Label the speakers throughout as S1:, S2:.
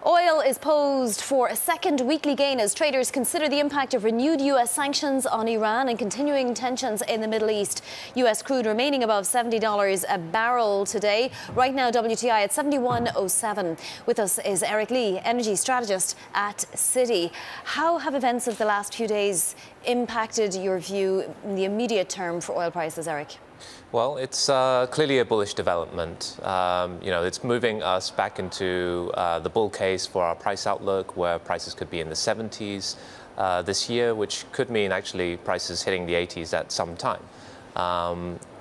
S1: Oil is posed for a second weekly gain as traders consider the impact of renewed U.S. sanctions on Iran and continuing tensions in the Middle East. U.S. crude remaining above $70 a barrel today. Right now, WTI at $71.07. With us is Eric Lee, energy strategist at Citi. How have events of the last few days impacted your view in the immediate term for oil prices, Eric?
S2: Well, it's clearly a bullish development. It's moving us back into the bull case for our price outlook, where prices could be in the 70s this year, which could mean actually prices hitting the 80s at some time.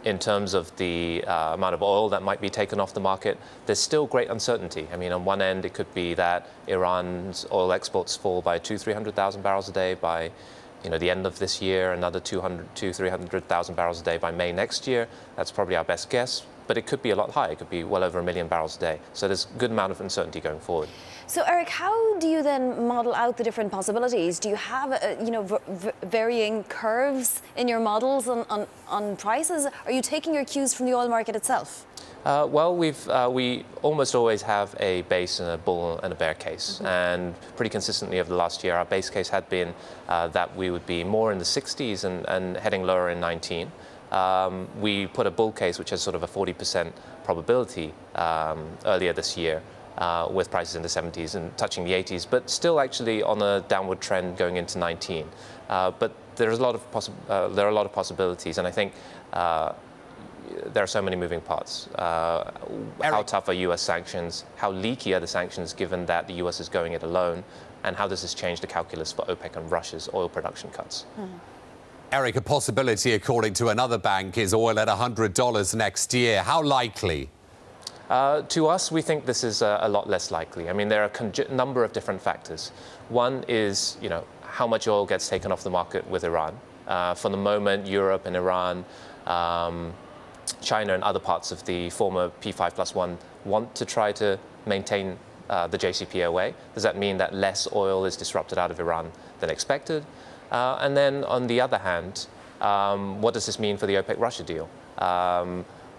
S2: In terms of the amount of oil that might be taken off the market, there's still great uncertainty. I mean, on one end, it could be that Iran's oil exports fall by 300,000 barrels a day by the end of this year, another 300,000 barrels a day by May next year. That's probably our best guess, but it could be a lot higher. It could be well over 1 million barrels a day. So there's a good amount of uncertainty going forward.
S1: So, Eric, how do you then model out the different possibilities? Do you have, varying curves in your models on prices? Are you taking your cues from the oil market itself?
S2: We almost always have a base and a bull and a bear case. And pretty consistently over the last year, our base case had been that we would be more in the 60s and heading lower in 19. We put a bull case, which has sort of a 40% probability earlier this year, with prices in the 70s and touching the 80s, but still actually on a downward trend going into 19. But there's a lot of there are a lot of possibilities, and I think there are so many moving parts. How tough are U.S. sanctions? How leaky are the sanctions, given that the U.S. is going it alone? And how does this change the calculus for OPEC and Russia's oil production cuts?
S3: Eric, a possibility, according to another bank, is oil at $100 next year. How likely?
S2: To us, we think this is a lot less likely. I mean, there are a number of different factors. One is, how much oil gets taken off the market with Iran. For the moment, Europe and Iran, China and other parts of the former P5+1 want to try to maintain the JCPOA. Does that mean that less oil is disrupted out of Iran than expected? And then on the other hand, what does this mean for the OPEC-Russia deal?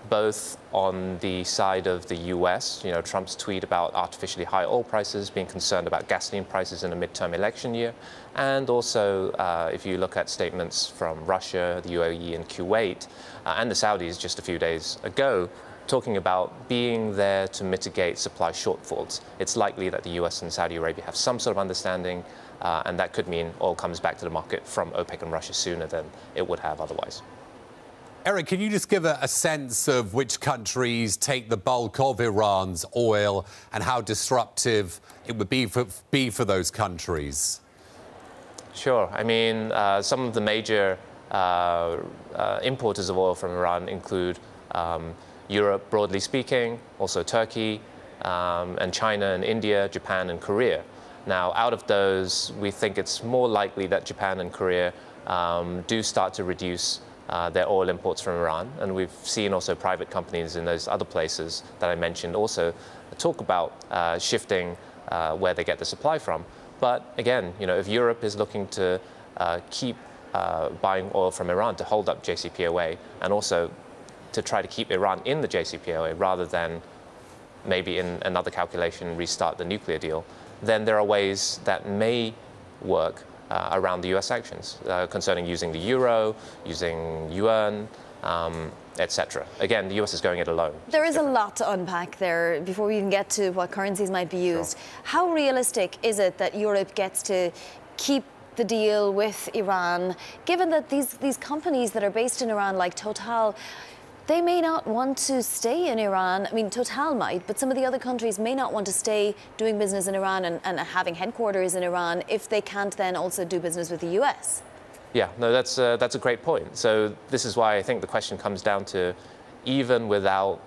S2: Both on the side of the US, Trump's tweet about artificially high oil prices, being concerned about gasoline prices in a midterm election year, and also if you look at statements from Russia, the UAE and Kuwait, and the Saudis just a few days ago, talking about being there to mitigate supply shortfalls. It's likely that the US and Saudi Arabia have some sort of understanding, and that could mean oil comes back to the market from OPEC and Russia sooner than it would have otherwise.
S3: Eric, can you just give a sense of which countries take the bulk of Iran's oil and how disruptive it would be for those countries?
S2: Sure. I mean, some of the major importers of oil from Iran include Europe, broadly speaking, also Turkey, and China and India, Japan and Korea. Now, out of those, we think it's more likely that Japan and Korea do start to reduce their oil imports from Iran. And we've seen also private companies in those other places that I mentioned also talk about shifting where they get the supply from. But again, if Europe is looking to keep buying oil from Iran to hold up JCPOA and also to try to keep Iran in the JCPOA rather than maybe in another calculation restart the nuclear deal, then there are ways that may work around the US sanctions concerning using the euro, using yuan, etc. Again, the US is going it alone.
S1: There is a lot to unpack there before we even get to what currencies might be used. Sure. How realistic is it that Europe gets to keep the deal with Iran, given that these companies that are based in Iran, like Total, they may not want to stay in Iran? I mean, Total might, but some of the other countries may not want to stay doing business in Iran and having headquarters in Iran if they can't then also do business with the US.
S2: Yeah, no, that's a great point. So this is why I think the question comes down to, even without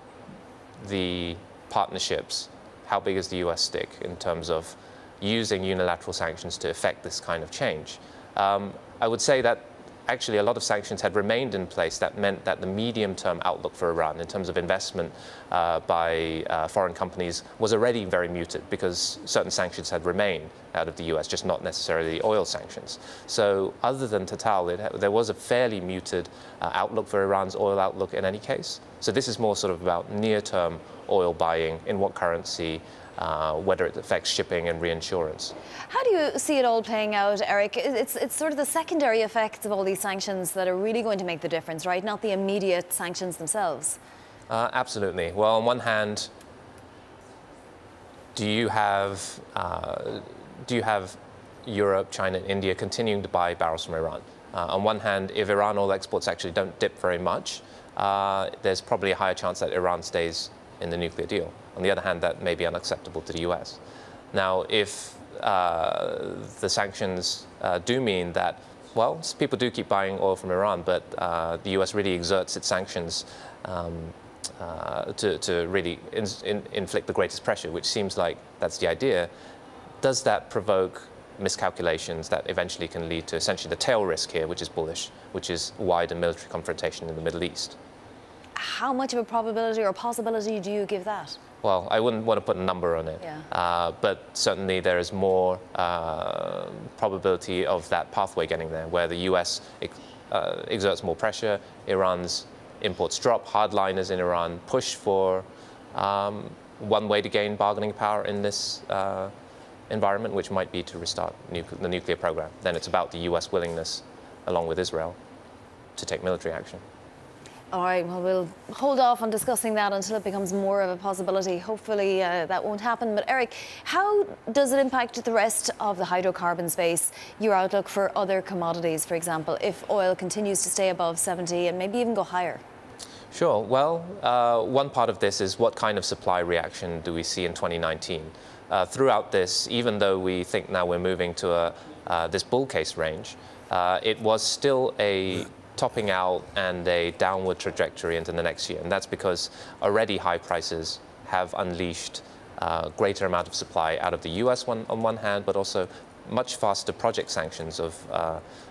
S2: the partnerships, how big is the US stick in terms of using unilateral sanctions to effect this kind of change? I would say that actually a lot of sanctions had remained in place. That meant that the medium-term outlook for Iran in terms of investment by foreign companies was already very muted because certain sanctions had remained out of the US, just not necessarily oil sanctions. So other than Total, there was a fairly muted outlook for Iran's oil outlook in any case. So this is more sort of about near-term oil buying, in what currency, whether it affects shipping and reinsurance.
S1: How do you see it all playing out, Eric? It's sort of the secondary effects of all these sanctions that are really going to make the difference, right? Not the immediate sanctions themselves.
S2: Absolutely. Well, on one hand, do you have Europe, China, and India continuing to buy barrels from Iran? On one hand, if Iran oil exports actually don't dip very much, there's probably a higher chance that Iran stays in the nuclear deal. On the other hand, that may be unacceptable to the US. Now, if the sanctions do mean that, well, people do keep buying oil from Iran, but the US really exerts its sanctions to really inflict the greatest pressure, which seems like that's the idea, does that provoke miscalculations that eventually can lead to essentially the tail risk here, which is bullish, which is wider military confrontation in the Middle East?
S1: How much of a probability or possibility do you give that?
S2: Well, I wouldn't want to put a number on it, but certainly there is more probability of that pathway getting there, where the US exerts more pressure, Iran's imports drop, hardliners in Iran push for one way to gain bargaining power in this environment, which might be to restart the nuclear program. Then it's about the US willingness, along with Israel, to take military action.
S1: All right, well, we'll hold off on discussing that until it becomes more of a possibility. Hopefully that won't happen. But Eric, how does it impact the rest of the hydrocarbon space, your outlook for other commodities, for example, if oil continues to stay above 70 and maybe even go higher?
S2: Sure. Well, one part of this is what kind of supply reaction do we see in 2019? Throughout this, even though we think now we're moving to this bull case range, it was still a topping out and a downward trajectory into the next year. And that's because already high prices have unleashed a greater amount of supply out of the US on one hand, but also much faster project sanctions of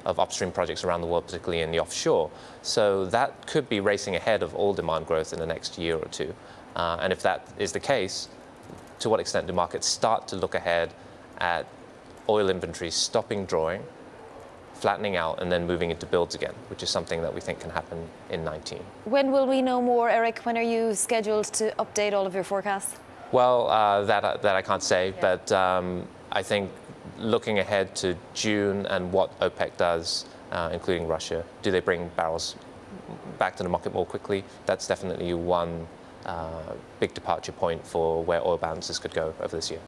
S2: upstream projects around the world, particularly in the offshore. So that could be racing ahead of oil demand growth in the next year or two. And if that is the case, to what extent do markets start to look ahead at oil inventories stopping drawing, flattening out, and then moving into builds again, which is something that we think can happen in 19.
S1: When will we know more, Eric? When are you scheduled to update all of your forecasts?
S2: Well, that I can't say, but I think looking ahead to June and what OPEC does, including Russia, do they bring barrels back to the market more quickly? That's definitely one big departure point for where oil balances could go over this year.